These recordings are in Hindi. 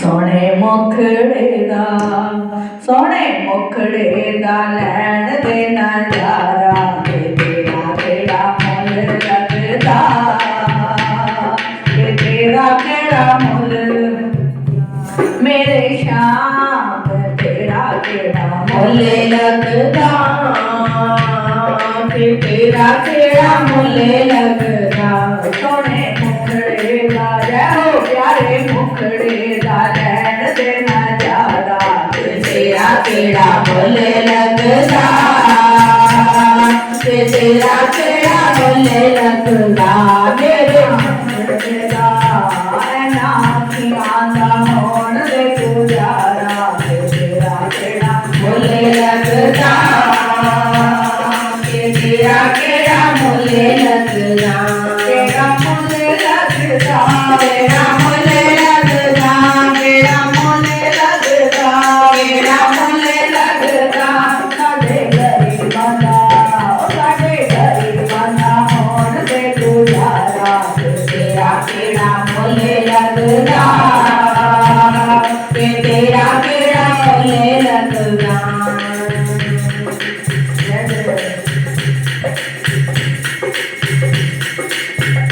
सोने मुखड़े दा लैन दे नजारा तेरा केड़ा मुल लगदा तेरा केड़ा मुल मेरे श्याम तेरा केड़ा मुल लगदा तेरा केड़ा मुल लगदा सोने मुखड़े दा जय हो प्यारे मुखड़े दा लैन दे नजारा तेरा केड़ा मुल लगदा तेरा केड़ा मुल लगदा मेरे मुखड़े दा ऐना अखियां दा होण दे गुजारा तेरा केड़ा मुल लगदा तेरा केड़ा मुल लगदा तेरा मुल लगदा तेरा मुल लगदा तेरा मुल लगदा तेरा मुल लगदा साडे गरीबां दा होण दे गुजारा तेरा केड़ा मुल लगदा तेरा केड़ा मुल लगदा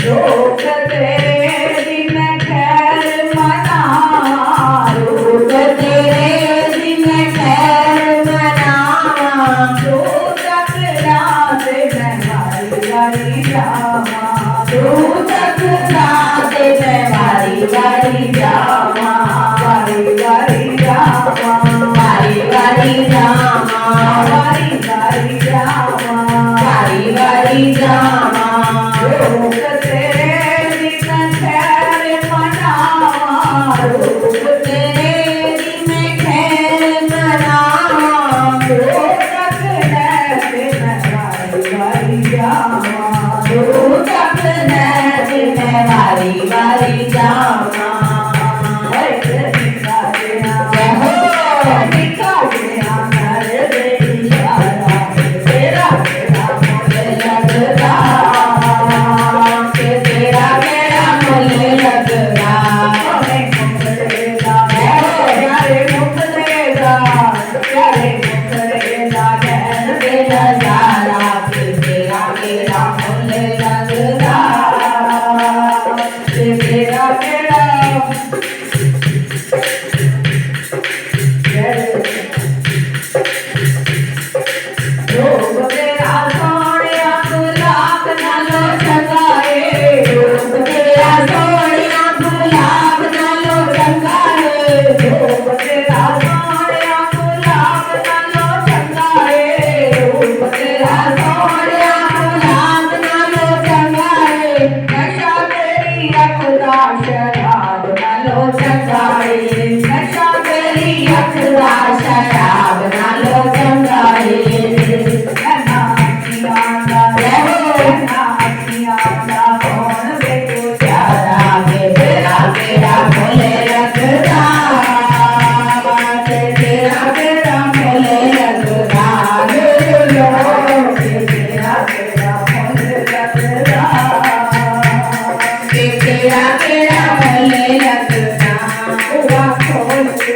रोक तेरे दिन खैर मना रोक तेरे दिन खैर मना तू तक रात में वारी जावा तू तक रात में वारी जावा वारी जावा वारी जावा वारी जावा रोक तेरे दिन खैर मनावा रोक तेरे दिन खैर मनावा तू तक रात में वारी जावा तू तक रात में वारी जावा शराब नालो चंगाई होण दे गुजारा तेरा केड़ा मुल लगदा तेरा केड़ा मुल लगदा तेरा केड़ा मुल लगदा तेरा केड़ा मुल लगदा हुआ खोल के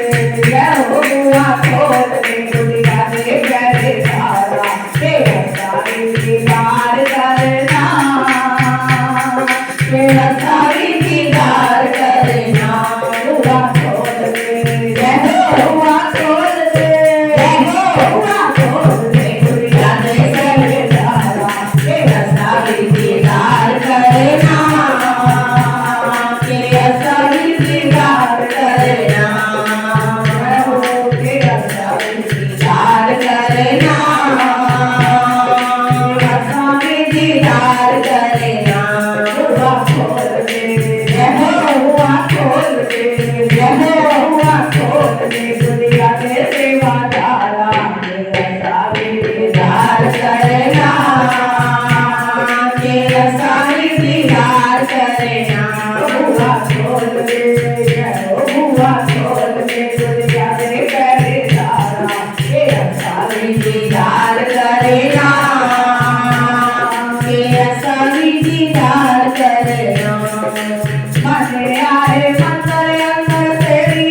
हुआ खोल के दुनिया दे करे सारा तेरा सारी दीदार करना तेरा सारी दीदार करना हुआ खोल के हुआ खोल के हुआ खोल के दुनिया दे करे सारा तेरा सारी दीदार करना तेरा सारी दीदार करना मन आए मंदिर अंदर तेरी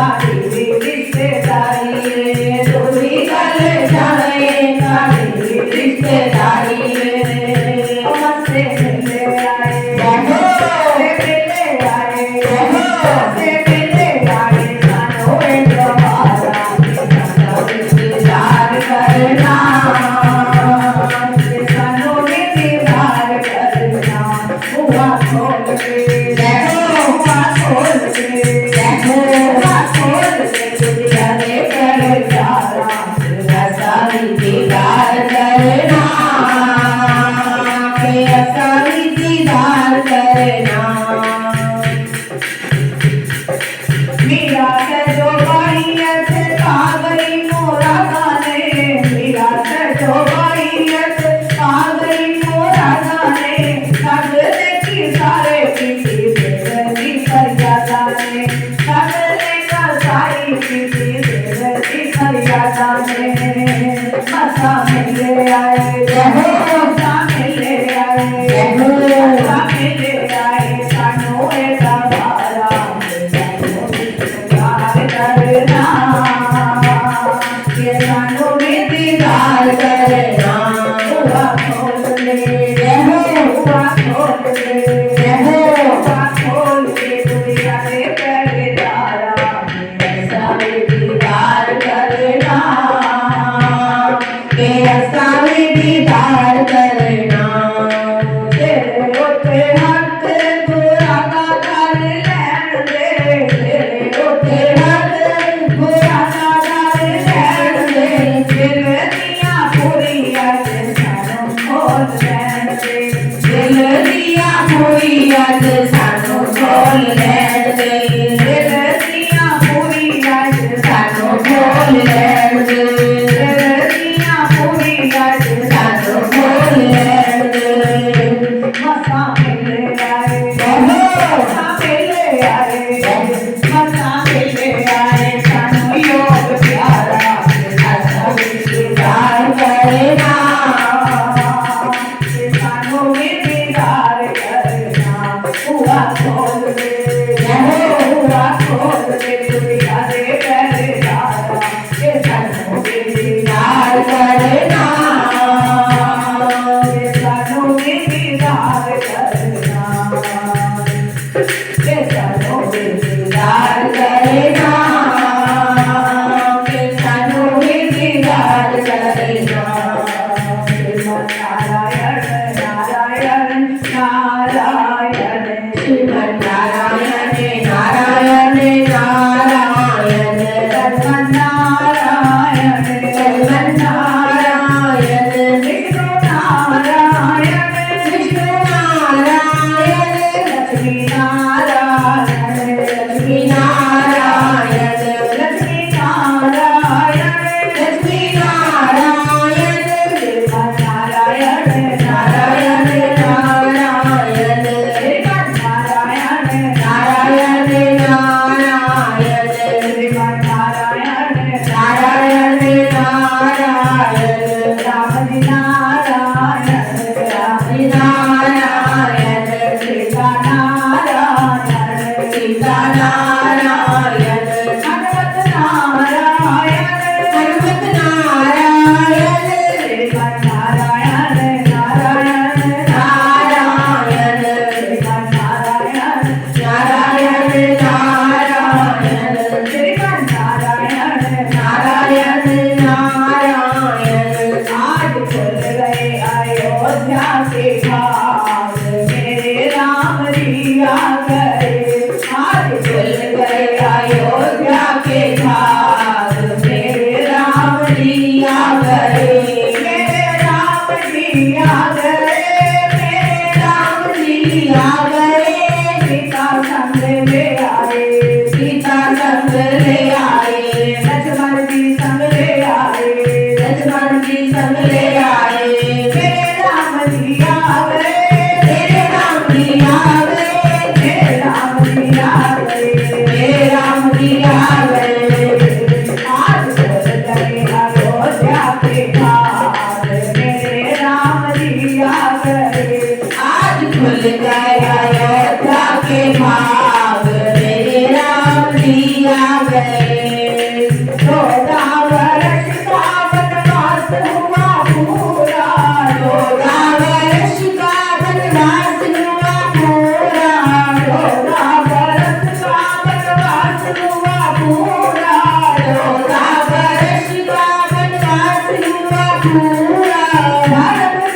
सारी रिश्तेदारी रे दूरी गल जाए सारी रिश्तेदारी रे हमसे मिले आए हमसे मिले आए हमसे मिले आए सानो द्वारा इंतजार करना सानो इंतजार करना हुआ खोल के हुआ खोल के हुआ खोल के दुनिया लेकर जा रहा ऐसा इंतजार करना ऐसा इंतजार करना मेरा जो भाई ऐसे कागरी मोरा गाने मेरा जो भाई ऐसे कागरी मोरा गाने सब देखी सारे किसी बेदर्दी फरियादा ने सब देखा सारी किसी बेदर्दी फरियादा ने मसा मिले आए मसा मिले आए मसा मिले आए सानो एदा बारा गए। 14 वर्ष का वनवास हुआ पूरा, 14 वर्ष का वनवास हुआ पूरा, 14 वर्ष का वनवास हुआ पूरा, 14 वर्ष का वनवास हुआ पूरा। भारत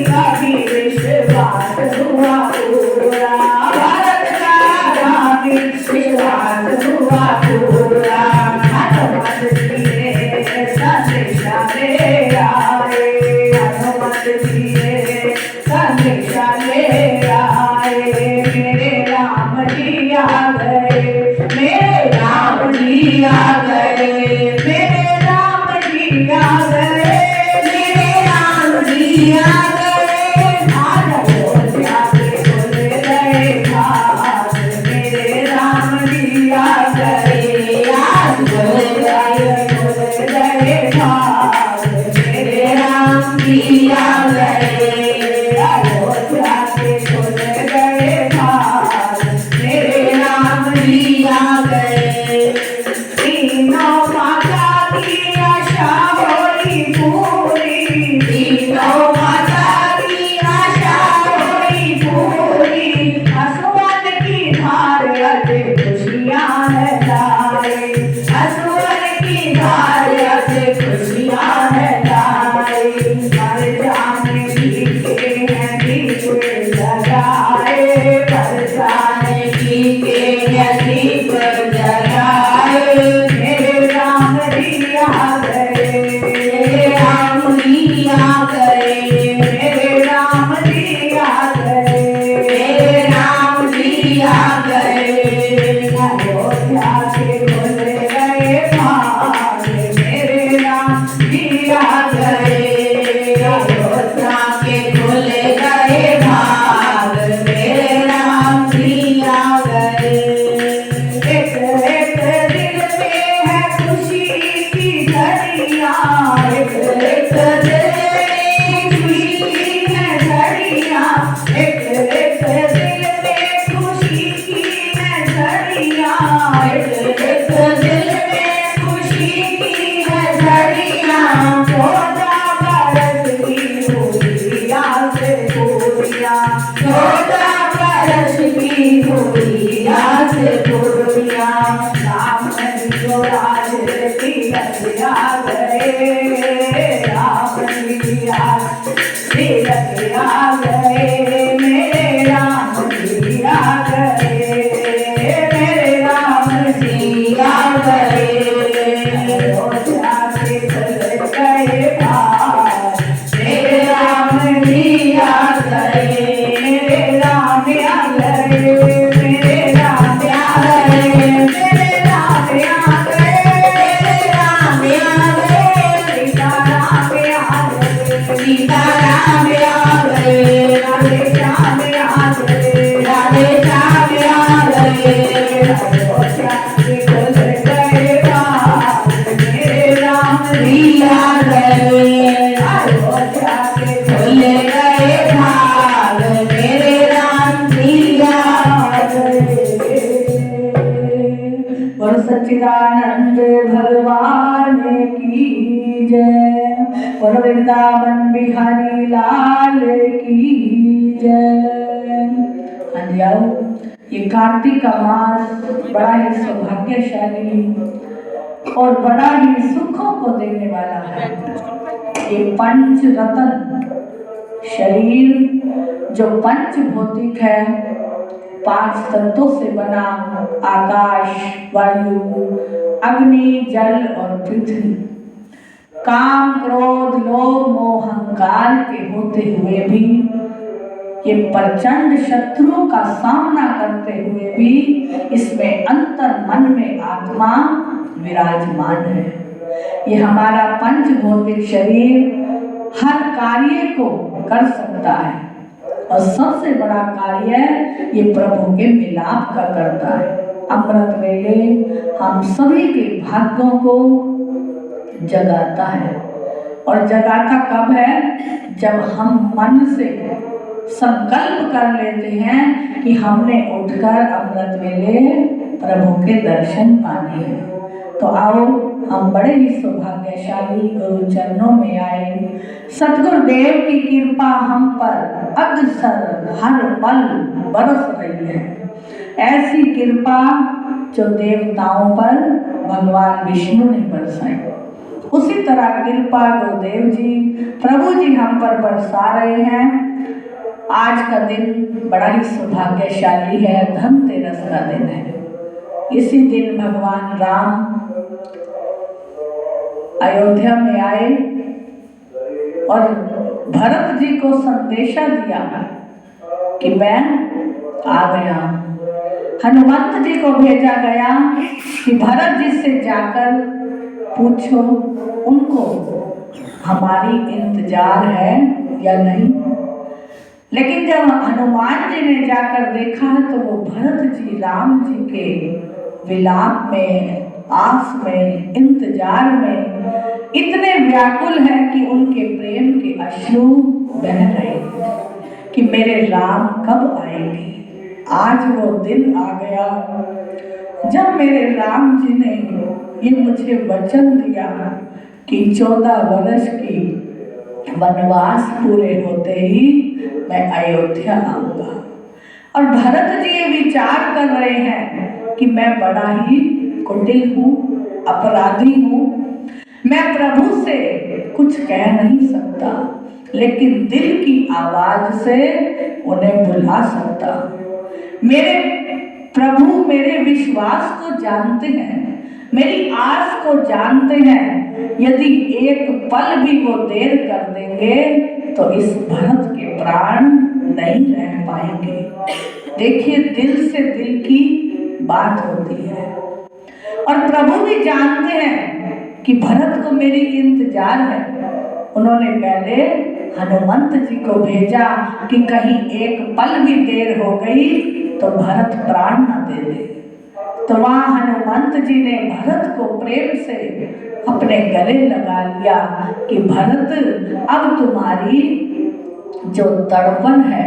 का भी विश्वास हुआ पूरा, भारत का भी विश्वास हुआ पूरा। हनुमत जी ने संदेशा ले आए, हनुमत जी ने संदेशा ले आए। मेरे राम जी आ गए, मेरे राम जी आ गए, मेरे राम जी आ गए, मेरे राम जी आ गए। आज अयोध्या के खुल गए द्वार, मेरे राम जी आ गए। आज अयोध्या के खुल गए द्वार, मेरे राम जी आ गए। अयोध्या के खुल गए द्वार, मेरे राम जी आ गए। तीनों माता की आशा होई पूरी, तीनों माता की आशा होई पूरी। असुवन की धार अज खुशियाँ है लाई, असुवन की धार अज खुशियाँ है लाई। मर जाने की के हैं दीप जगाए, मर जाने की के हैं दीप जगाए। मेरे राम जी आ गए, मेरे राम जी आ गए, मेरे राम जी आ गए, मेरे राम जी आ गए। अयोध्या के खुल गए द्वार, मेरे राम जी आ गए। अयोध्या के खुल गए द्वार, मेरे राम जी आ गए। एक एक दिल में है खुशी की घड़ियाँ, एक एक दिल में खुशी की है घड़ियाँ, एक एक दिल में खुशी की है घड़ियाँ, एक एक दिल में खुशी की है घड़ियाँ। 14 बरस की हुरियाँ से पूरियाँ, 14 बरस की हुरियाँ से पूरियाँ। राम जी को राज तीरथ आ गए, राम जी आज तीरथ आ गए। मेरे राम जी आ गए, मेरे राम जी आ गए। अयोध्या के खुल गए द्वार, मेरे राम जी आ गए, मेरे राम आ गए, मेरे राम आ गए, मेरे राम आ गए, मेरे राम आ गए। सीता राम आ गए, सीता राम आ गए, राधे श्याम आ गए, राधे श्याम आ गए। अयोध्या के खुल गए द्वार, मेरे राम जी आ गए। अयोध्या के खुल गए द्वार, मेरे राम जी आ गए। और सच्चिदानंद भगवान की जय, और वृंदावन बिहारी लाल की जय। हाँ जी आओ। ये कार्तिक का मास बड़ा ही सौभाग्यशाली और बड़ा ही सुखों को देने वाला है। ये पंच रतन शरीर जो पंच भौतिक है, 5 तत्वों से बना, आकाश, वायु, अग्नि, जल और पृथ्वी, काम, क्रोध, लोभ, मोह, अहंकार के होते हुए भी, ये प्रचंड शत्रुओं का सामना करते हुए भी इसमें अंतर मन में आत्मा विराजमान है। ये हमारा पंच भौतिक शरीर हर कार्य को कर सकता है और सबसे बड़ा कार्य ये प्रभु के मिलाप का करता है। अमृत वेले हम सभी के भाग्यों को जगाता है, और जगाता कब है? जब हम मन से संकल्प कर लेते हैं कि हमने उठकर अमृत वेले प्रभु के दर्शन पाने हैं। तो आओ हम बड़े ही सौभाग्यशाली गुरु चरणों में आए। सतगुरुदेव की कृपा हम पर अक्सर हर पल बरस रही है। ऐसी कृपा जो देवताओं पर भगवान विष्णु ने बरसाई, उसी तरह कृपा गुरुदेव जी प्रभु जी हम पर बरसा रहे हैं। आज का दिन बड़ा ही सौभाग्यशाली है, धनतेरस का दिन है। इसी दिन भगवान राम अयोध्या में आए और भरत जी को संदेशा दिया कि मैं आ गया। हनुमंत जी को भेजा गया कि भरत जी से जाकर पूछो उनको हमारी इंतजार है या नहीं। लेकिन जब हनुमान जी ने जाकर देखा तो वो भरत जी राम जी के विलाप में, आस में, इंतजार में इतने व्याकुल हैं कि उनके प्रेम के अश्रु बह रहे हैं कि मेरे राम कब आएंगे। आज वो दिन आ गया जब मेरे राम जी ने ये मुझे वचन दिया कि 14 वर्ष की वनवास पूरे होते ही मैं अयोध्या आऊंगा। और भरत जी ये विचार कर रहे हैं कि मैं बड़ा ही कुटिल हूँ, अपराधी हूँ, मैं प्रभु से कुछ कह नहीं सकता, लेकिन दिल की आवाज से उन्हें बुला सकता। मेरे प्रभु मेरे विश्वास को जानते हैं, मेरी आस को जानते हैं। यदि एक पल भी वो देर कर देंगे तो इस भरत के प्राण नहीं रह पाएंगे। देखिए, दिल से दिल की बात होती है। और प्रभु भी जानते हैं कि भरत को मेरी इंतजार है। उन्होंने पहले हनुमंत जी को भेजा कि कहीं एक पल भी देर हो गई तो भरत प्राण न दे दे। तो वहां हनुमंत जी ने भरत को प्रेम से अपने गले लगा लिया कि भरत, अब तुम्हारी जो तड़पन है,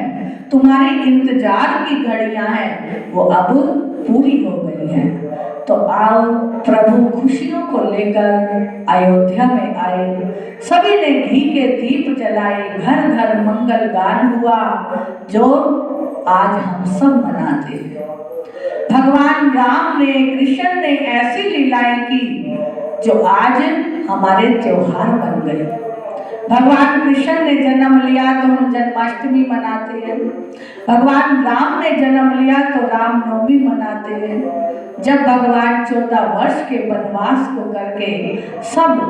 तुम्हारी इंतजार की घड़ियां हैं, वो अब पूरी हो गई हैं। तो आओ, प्रभु खुशियों को लेकर अयोध्या में आए। सभी ने घी के दीप जलाए, घर घर मंगल गान हुआ, जो आज हम सब मनाते हैं। भगवान राम ने, कृष्ण ने ऐसी लीलाएं की जो आज हमारे त्योहार बन गए। भगवान कृष्ण ने जन्म लिया तो हम जन्माष्टमी मनाते हैं। भगवान राम ने जन्म लिया तो रामनवमी मनाते हैं। जब भगवान 14 वर्ष के वनवास को करके सब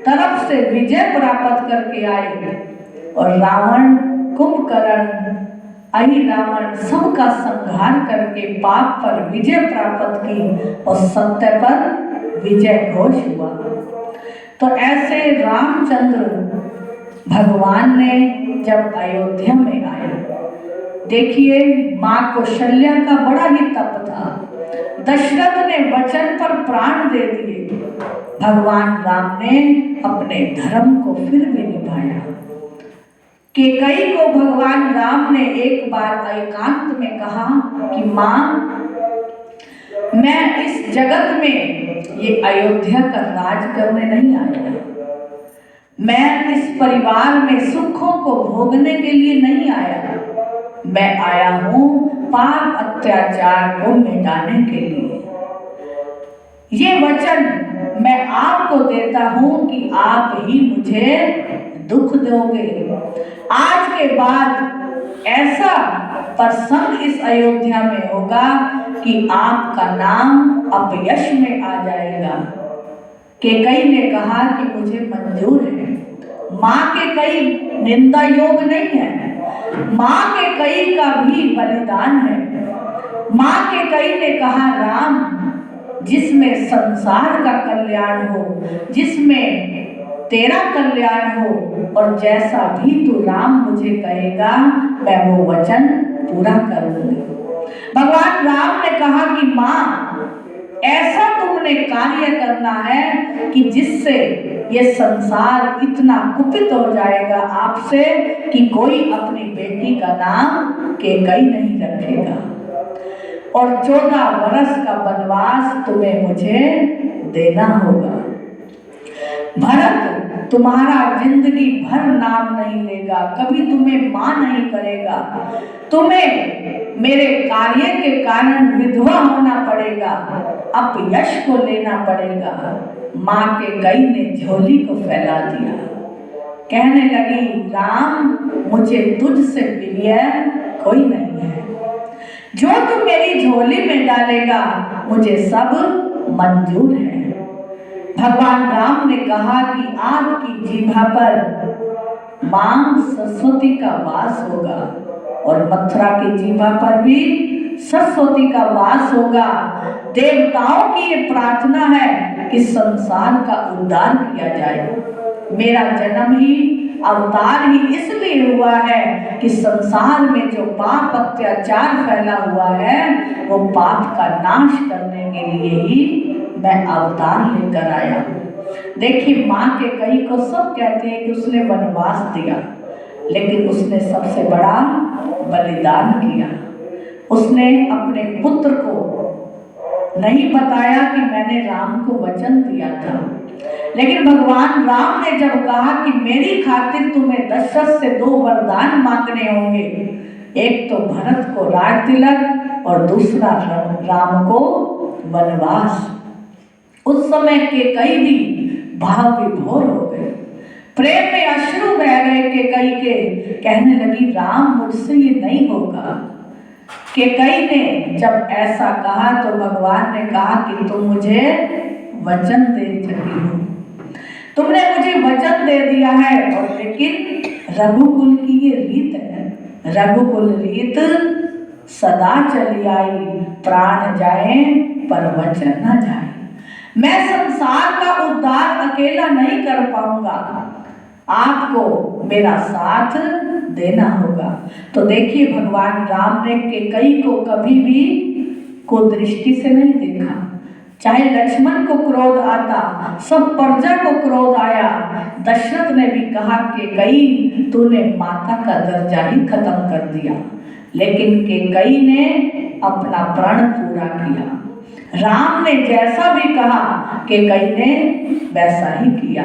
तरफ से विजय प्राप्त करके आए और रावण, कुंभकर्ण, आई रावण सबका संहार करके पाप पर विजय प्राप्त की और सत्य पर विजय घोष हुआ। तो ऐसे रामचंद्र भगवान ने जब अयोध्या में आए, देखिए माँ कौशल्या का बड़ा ही तप था। दशरथ ने वचन पर प्राण दे दिए, भगवान राम ने अपने धर्म को फिर भी निभाया। कैकेयी को भगवान राम ने एक बार एकांत में कहा कि माँ, मैं इस जगत में ये अयोध्या का राज करने नहीं आया, मैं इस परिवार में सुखों को भोगने के लिए नहीं आया, मैं आया हूँ पाप अत्याचार को मिटाने के लिए। ये वचन मैं आपको देता हूँ कि आप ही मुझे दुख दोगे। आज के बाद ऐसा प्रसंग इस अयोध्या में होगा कि आपका नाम अपयश में आ जाएगा। कैकेयी ने कहा कि मुझे मंजूर है। माँ कैकेयी निंदा योग नहीं है, माँ कैकेयी का भी बलिदान है। माँ कैकेयी ने कहा, राम, जिसमें संसार का कल्याण हो, जिसमें तेरा कल्याण हो, और जैसा भी तू राम मुझे कहेगा मैं वो वचन पूरा करूंगी। भगवान राम ने कहा कि माँ, ऐसा तुमने कार्य करना है कि जिससे ये संसार इतना कुपित हो जाएगा आपसे कि कोई अपनी बेटी का नाम कैकेयी नहीं रखेगा। और 14 वर्ष का वनवास तुम्हें मुझे देना होगा। भरत तुम्हारा जिंदगी भर नाम नहीं लेगा, कभी तुम्हें मां नहीं करेगा, तुम्हें मेरे कार्य के कारण विधवा होना पड़ेगा, अपयश को लेना पड़ेगा। मां के कई ने झोली को फैला दिया, कहने लगी राम मुझे तुझसे प्रिय कोई नहीं है, जो तू मेरी झोली में डालेगा मुझे सब मंजूर है। भगवान राम ने कहा कि आपकी जीभा पर मां सरस्वती का वास होगा और मथुरा की जीभा पर भी सरस्वती का वास होगा। देवताओं की ये प्रार्थना है कि संसार का उद्धार किया जाए। मेरा जन्म ही अवतार ही इसलिए हुआ है कि संसार में जो पाप अत्याचार फैला हुआ है वो पाप का नाश करने के लिए ही मैं अवतार लेकर आया हूँ। देखिए माँ के कई को सब कहते हैं कि उसने वनवास दिया, लेकिन उसने सबसे बड़ा बलिदान किया। उसने अपने पुत्र को नहीं बताया कि मैंने राम को वचन दिया था, लेकिन भगवान राम ने जब कहा कि मेरी खातिर तुम्हें दशरथ से 2 वरदान मांगने होंगे, एक तो भरत को राज तिलक और दूसरा राम को वनवास, उस समय के कई भी भाव विभोर हो गए, प्रेम में अश्रु बह गए। के कई के कहने लगी राम मुझसे ये नहीं होगा। के कई ने जब ऐसा कहा तो भगवान ने कहा कि तुम मुझे वचन दे चुकी हो, तुमने मुझे वचन दे दिया है, और लेकिन रघुकुल की ये रीत है, रघुकुल रीत सदा चली आई, प्राण जाए पर वचन न जाए। मैं संसार का उद्धार अकेला नहीं कर पाऊंगा, आपको मेरा साथ देना होगा। तो देखिए भगवान राम ने कैकेयी को कभी भी कुदृष्टि से नहीं देखा। चाहे लक्ष्मण को क्रोध आता, सब प्रजा को क्रोध आया, दशरथ ने भी कहा कि कैकेयी तूने माता का दर्जा ही खत्म कर दिया, लेकिन कैकेयी ने अपना प्रण पूरा किया। राम ने जैसा भी कहा कैकेयी ने वैसा ही किया।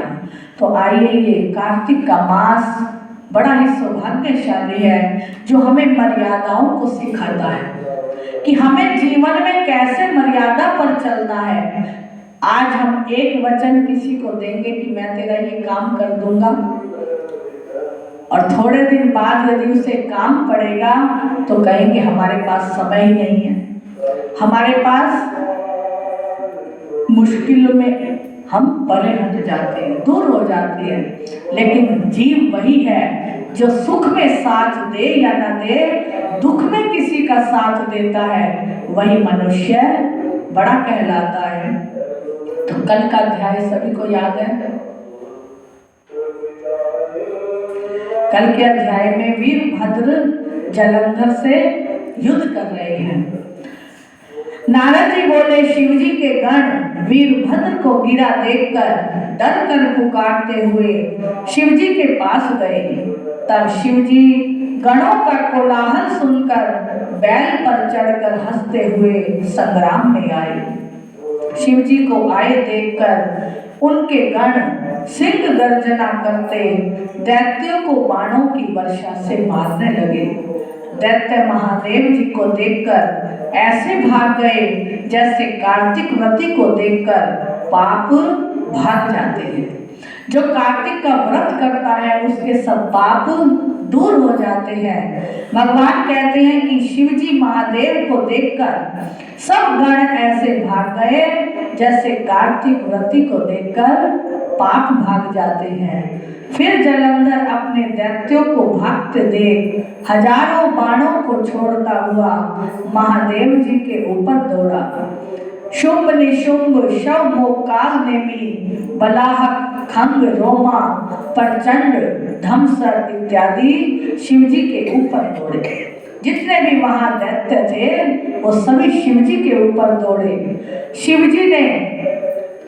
तो आइए, ये कार्तिक का मास बड़ा ही सौभाग्यशाली है जो हमें मर्यादाओं को सिखाता है कि हमें जीवन में कैसे मर्यादा पर चलना है। आज हम एक वचन किसी को देंगे कि मैं तेरा ये काम कर दूंगा, और थोड़े दिन बाद यदि उसे काम पड़ेगा तो कहेंगे हमारे पास समय ही नहीं है, हमारे पास मुश्किल में हम परे हट जाते हैं, दूर हो जाते हैं। लेकिन जीव वही है जो सुख में साथ दे या न दे, दुख में किसी का साथ देता है, वही मनुष्य बड़ा कहलाता है। तो कल का अध्याय सभी को याद है। कल के अध्याय में वीरभद्र जालंधर से युद्ध कर रहे हैं। नारद जी बोले शिवजी के गण वीरभद्र को गिरा देखकर डर कर पुकारते हुए शिवजी के पास गए। तब शिवजी गणों का कोलाहल सुनकर बैल पर चढ़कर हंसते हुए संग्राम में आए। शिवजी को आए देखकर उनके गण सिंह गर्जना करते दैत्यों को बाणों की वर्षा से मारने लगे। दैत्य महादेव जी को देखकर ऐसे भाग गए जैसे कार्तिक व्रती को देखकर पाप भाग जाते हैं। जो कार्तिक का व्रत करता है उसके सब पाप दूर हो जाते हैं। भगवान कहते हैं कि शिवजी महादेव को देखकर सब गण ऐसे भाग गए जैसे कार्तिक व्रती को देखकर पाप भाग जाते हैं। फिर जालंधर अपने दैत्यों को भागते देख हजारों बाणों को छोड़ता हुआ महादेव जी के ऊपर दौड़ा। शुंभ निशुंभ शव मोकाल नेमी बलाहक खंग रोमा प्रचंड धमसर इत्यादि शिवजी के ऊपर दौड़े। जितने भी वहां दैत्य थे वो सभी शिवजी के ऊपर दौड़े। शिवजी ने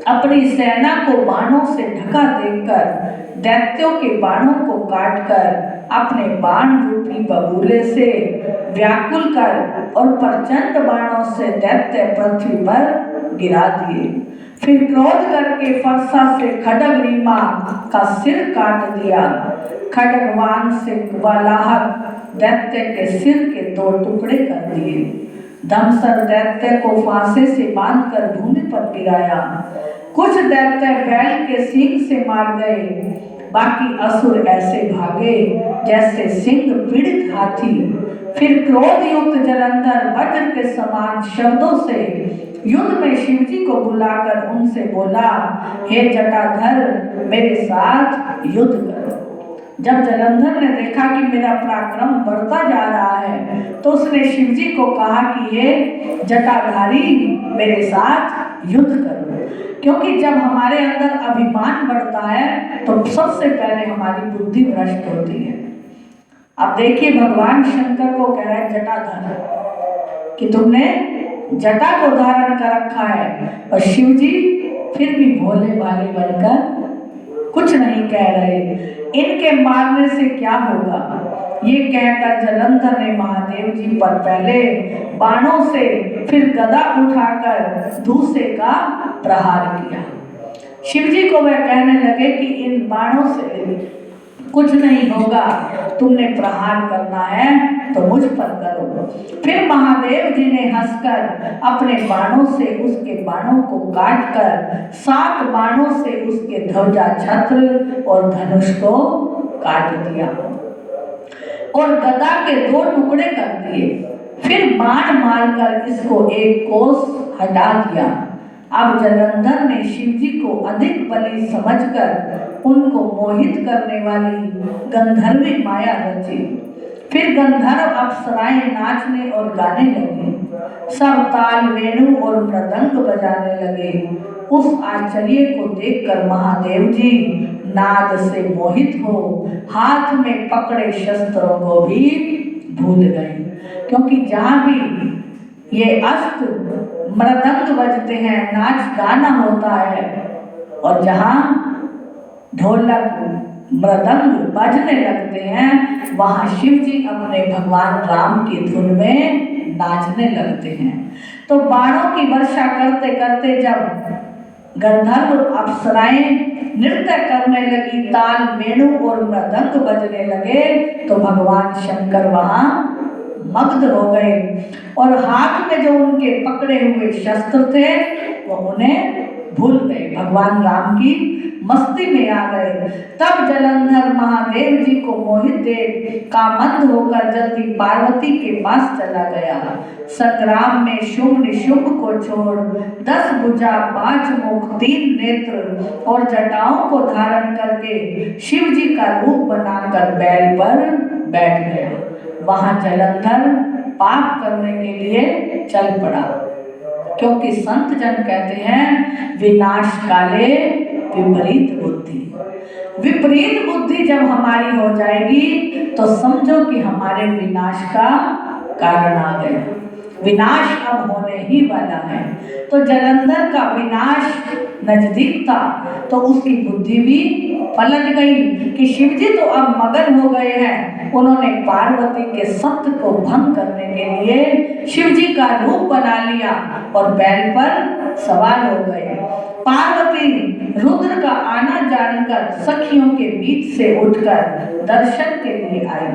अपनी सेना को बाणों से ढका देखकर दैत्यों के बाणों को काटकर अपने बाण रूपी बबूले से व्याकुल कर और प्रचंड बाणों से दैत्य पृथ्वी पर गिरा दिए। फिर क्रोध करके फरसा से खड्ग रीमा का सिर काट दिया। खड्गवान से वालाहक दैत्य के सिर के 2 टुकड़े कर दिए। दमसर दैत्य को फांसे से बांधकर भूमि पर गिराया। कुछ दैत्य बैल के सींग से मार गए, बाकी असुर ऐसे भागे जैसे सिंह पीड़ित हाथी। फिर क्रोध युक्त जलंधर वज्र के समान शब्दों से युद्ध में शिवजी को बुलाकर उनसे बोला, हे जटाधर, मेरे साथ युद्ध करो। जब जलंधर ने देखा कि मेरा पराक्रम बढ़ता जा रहा है, तो उसने शिवजी को कहा कि हे जटाधारी, मेरे साथ युद्ध करो। क्योंकि जब हमारे अंदर अभिमान बढ़ता है तो सबसे पहले हमारी बुद्धि भ्रष्ट होती है। अब देखिए, भगवान शंकर को कह रहा है जटाधर कि तुमने जटा को धारण कर रखा है, और शिवजी फिर भी भोले भाले बनकर कुछ नहीं कह रहे। इनके मारने से क्या होगा, ये कहकर जलंधर ने महादेव जी पर पहले बाणों से, फिर गदा उठाकर धूसे का प्रहार किया। शिवजी को वह कहने लगे कि इन बाणों से कुछ नहीं होगा, तुमने प्रहार करना है तो मुझ पर करो। फिर महादेव जी ने हंसकर अपने बाणों से उसके बाणों को काटकर 7 बाणों से उसके ध्वजा, छत्र और धनुष को काट दिया और गदा के 2 टुकड़े कर दिए। फिर बाण मारकर इसको 1 कोस हटा दिया। अब जलंधर ने शिवजी को अधिक बली समझकर उनको मोहित करने वाली गंधर्वी माया रची। फिर गंधर्व अप्सराएं नाचने और गाने लगी। सब ताल, वेणु और मृदंग बजाने लगे। उस आश्चर्य को देखकर महादेव जी नाद से मोहित हो हाथ में पकड़े शस्त्रों को भी भूल गए। क्योंकि जहां भी ये अस्त्र मृदंग बजते हैं, नाच गाना होता है, और जहां ढोलक मृदंग बजने लगते हैं, वहां शिव जी अपने भगवान राम की धुन में नाचने लगते हैं। तो बाणों की वर्षा करते करते जब गंधर्व अप्सराएं नृत्य करने लगी, ताल, वेणु और मृदंग बजने लगे, तो भगवान शंकर वहां मग्न हो गए और हाथ में जो उनके पकड़े हुए शस्त्र थे वो उन्हें भूल गए, भगवान राम की मस्ती में आ गए। तब जलंधर महादेव जी को मोहित देख कामंद होकर जल्दी पार्वती के पास चला गया। संग्राम में शुंभ निशुंभ को छोड़ 10 भुजा, 5 मुख, 3 नेत्र और जटाओं को धारण करके शिव जी का रूप बनाकर बैल पर बैठ गया। वहां जलंधर पाप करने के लिए चल पड़ा, क्योंकि संत जन कहते हैं विनाश काले विपरीत बुद्धि। विपरीत बुद्धि जब हमारी हो जाएगी तो समझो कि हमारे विनाश का कारण आ गया। विनाश अब होने ही वाला है। तो जलंधर का विनाश नजदीक था, तो उसकी बुद्धि भी पलट गई कि शिवजी तो अब मगन हो गए हैं। उन्होंने पार्वती के सत्य को भंग करने के लिए शिवजी का रूप बना लिया और बैल पर सवार हो गए। पार्वती रुद्र का आना जानकर सखियों के बीच से उठकर दर्शन के लिए आई।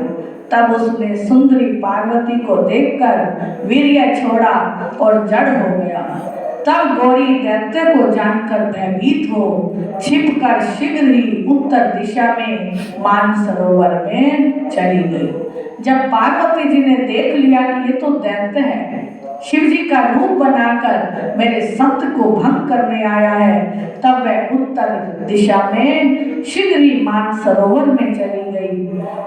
तब उसने सुंदरी पार्वती को देखकर वीर्य छोड़ा और जड़ हो गया। तब गौरी दैत्य को जानकर भयभीत हो छिपकर शीघ्र ही उत्तर दिशा में मानसरोवर में चली गई। जब पार्वती जी ने देख लिया कि ये तो दैत्य है, शिवजी का रूप बनाकर मेरे सत्य को भंग करने आया है, तब वह उत्तर दिशा में शीघ्र ही मानसरोवर में चली गई।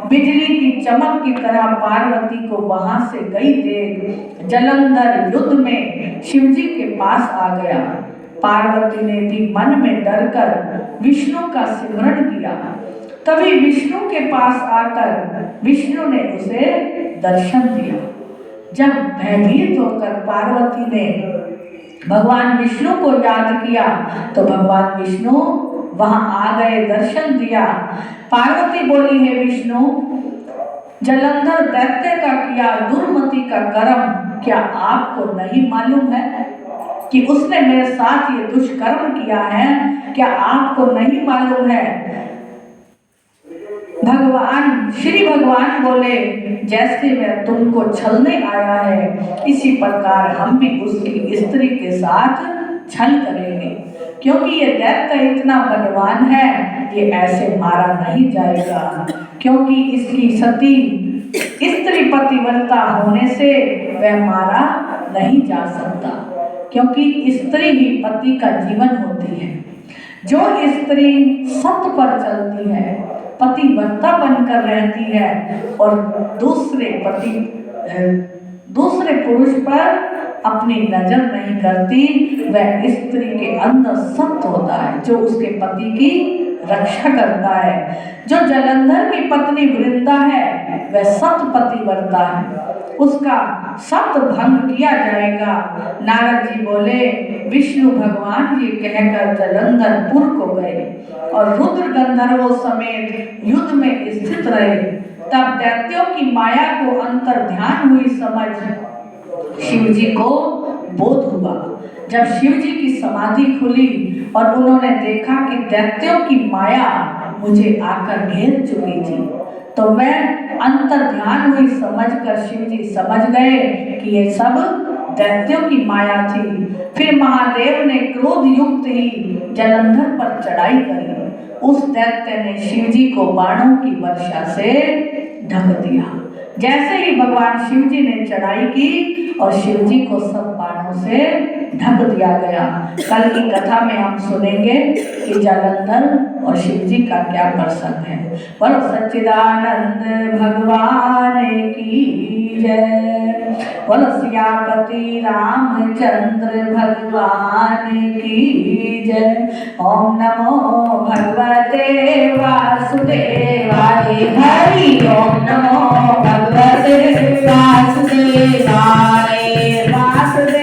बिजली की चमक की तरह पार्वती को वहां से गई देख जलंधर युद्ध में शिवजी के पास आ गया। पार्वती ने भी मन में डरकर विष्णु का सिमरण किया। तभी विष्णु के पास आकर विष्णु ने उसे दर्शन दिया। जब भयभीत होकर पार्वती ने भगवान विष्णु को याद किया तो भगवान विष्णु वहां आ गए, दर्शन दिया। पार्वती बोली, है विष्णु, जलंधर दैत्य का किया दुर्मति का कर्म क्या आपको नहीं मालूम है कि उसने मेरे साथ ये दुष्कर्म किया है? क्या आपको नहीं मालूम है? भगवान श्री भगवान बोले, जैसे वह तुमको छलने आया है इसी प्रकार हम भी उसकी स्त्री के साथ छल करेंगे, क्योंकि ये दैत्य इतना बलवान है, ये ऐसे मारा नहीं जाएगा, क्योंकि इसकी सती स्त्री पतिव्रता होने से वह मारा नहीं जा सकता, क्योंकि स्त्री ही पति का जीवन होती है। जो स्त्री सत्य पर चलती है, पतिव्रता बनकर रहती है और दूसरे पुरुष पर अपनी नजर नहीं करती, वह स्त्री के अंदर सत्य होता है जो उसके पति की रक्षा करता है। जो जलंधर की पत्नी वृंदा है वह सत्य पतिव्रता है, उसका सत्य भंग किया जाएगा। नारद जी बोले, विष्णु भगवान जी कहकर जलंधरपुर को गए और रुद्र गंधर्वों समेत युद्ध में स्थित रहे। तब दैत्यों की माया को अंतर ध्यान हुई समझ शिव जी को बोध हुआ। जब शिव जी की समाधि खुली और उन्होंने देखा कि दैत्यों की माया मुझे आकर घेर चुकी थी, तो वह अंतर ध्यान हुई समझकर शिव जी समझ गए कि ये सब दैत्यों की माया थी। फिर महादेव ने क्रोध युक्त ही जलंधर पर चढ़ाई करी। उस दैत्य ने शिव जी को बाणों की वर्षा से ढक दिया। जैसे ही भगवान शिव जी ने चढ़ाई की और शिव जी को सब बाणों से ढक दिया गया। कल की कथा में हम सुनेंगे कि जलंधर और शिव जी का क्या प्रसंग है। बोलो सच्चिदानंद भगवान की जय। बोलो सियापति रामचंद्र भगवान की जय। ओम नमो भगवते वासुदेवाय। हरि ओम नमो भगवते वासुदेवाय। वासुदेव